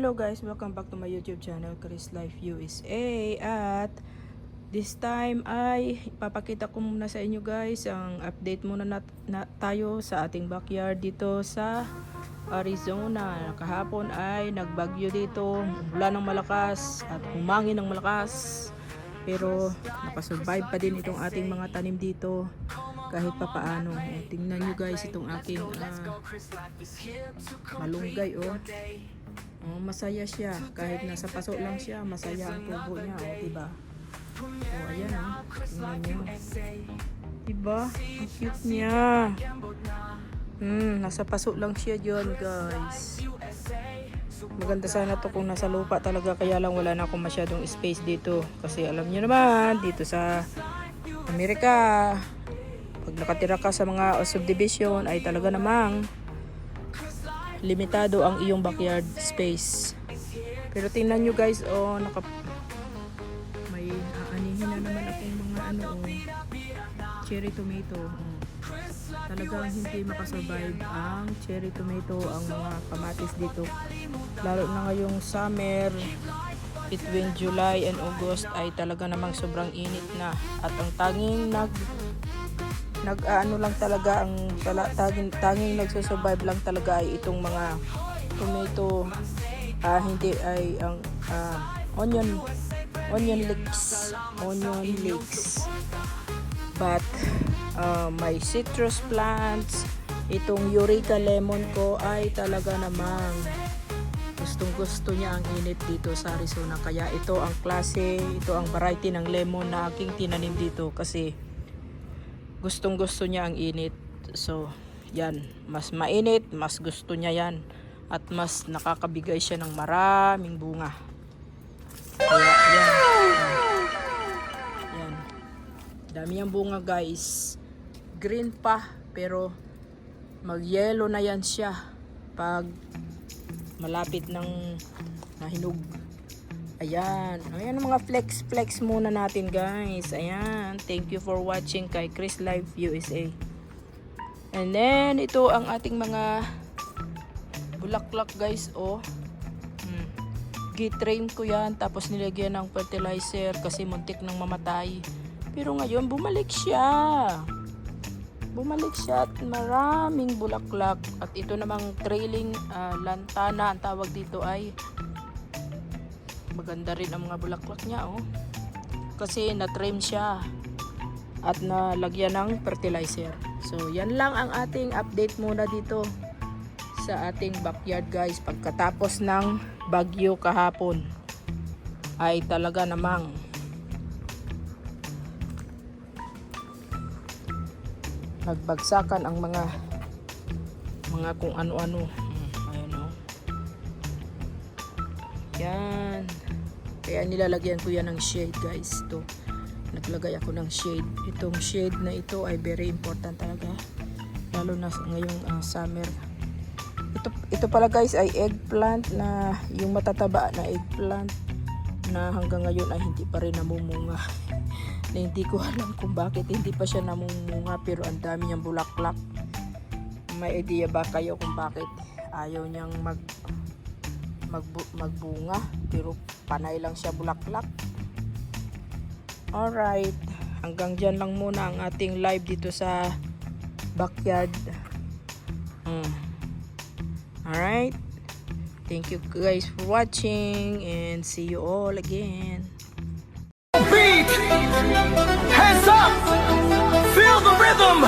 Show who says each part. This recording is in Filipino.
Speaker 1: Hello guys, welcome back to my YouTube channel, Chris Life USA. At this time ay ipapakita ko muna sa inyo guys ang update muna tayo sa ating backyard dito sa Arizona. Kahapon ay nagbagyo dito, wala ng malakas at humangin ng malakas. Pero nakasurvive pa din itong ating mga tanim dito kahit pa paano. Tingnan nyo guys itong aking malunggay oh, masaya siya kahit nasa paso lang siya, masaya ang tubo niya diba? Ayan tingnan nyo diba, ang cute niya. Nasa paso lang siya dyan guys. Maganda sana to kung nasa lupa talaga, kaya lang wala na akong masyadong space dito kasi alam nyo naman dito sa Amerika pag nakatira ka sa mga subdivision ay talaga namang limitado ang iyong backyard space. Pero tingnan nyo guys, may aanihin na naman akong mga cherry tomato. Talagang hindi makasurvive ang cherry tomato, ang mga kamatis dito. Lalo na ngayong summer, between July and August ay talaga namang sobrang init na. At ang tanging lang talaga, ang tanging nagsusurvive lang talaga ay itong mga tomato, hindi ay ang onion leeks. But may citrus plants, itong Eureka lemon ko ay talaga namang gustong gusto niya ang init dito sa Arizona. Kaya ito ang variety ng lemon na aking tinanim dito kasi gustong gusto niya ang init. So yan, mas mainit, mas gusto niya yan at mas nakakabigay siya ng maraming bunga. Kaya yan, dami yung bunga guys, green pa pero mag-yellow na yan siya pag malapit ng nahinog. Ayan ang mga flex muna natin guys. Ayan, thank you for watching kay Chris Life USA. And then ito ang ating mga bulaklak guys. Gitrain ko yan tapos nilagyan ng fertilizer kasi muntik nang mamatay. Pero ngayon bumalik siya at maraming bulaklak. At ito namang trailing lantana ang tawag dito ay maganda rin ang mga bulaklak niya kasi na-trim siya at nalagyan ng fertilizer. So yan lang ang ating update muna dito sa ating backyard guys. Pagkatapos ng bagyo kahapon ay talaga namang nagbagsakan ang mga kung ano-ano. Yan. Kaya nilalagyan ko yan ng shade guys. Ito. Naglagay ako ng shade. Itong shade na ito ay very important talaga. Lalo na ngayong summer. Ito pala guys ay eggplant, na yung matataba na eggplant na hanggang ngayon ay hindi pa rin namumunga. Na hindi ko alam kung bakit hindi pa siya namumunga, pero ang dami niyang bulaklak. May idea ba kayo kung bakit ayaw niyang magbunga pero panay lang siya bulaklak? Alright, hanggang dyan lang muna ang ating live dito sa backyard. Alright, thank you guys for watching and see you all again.
Speaker 2: Beat, hands up, feel the rhythm.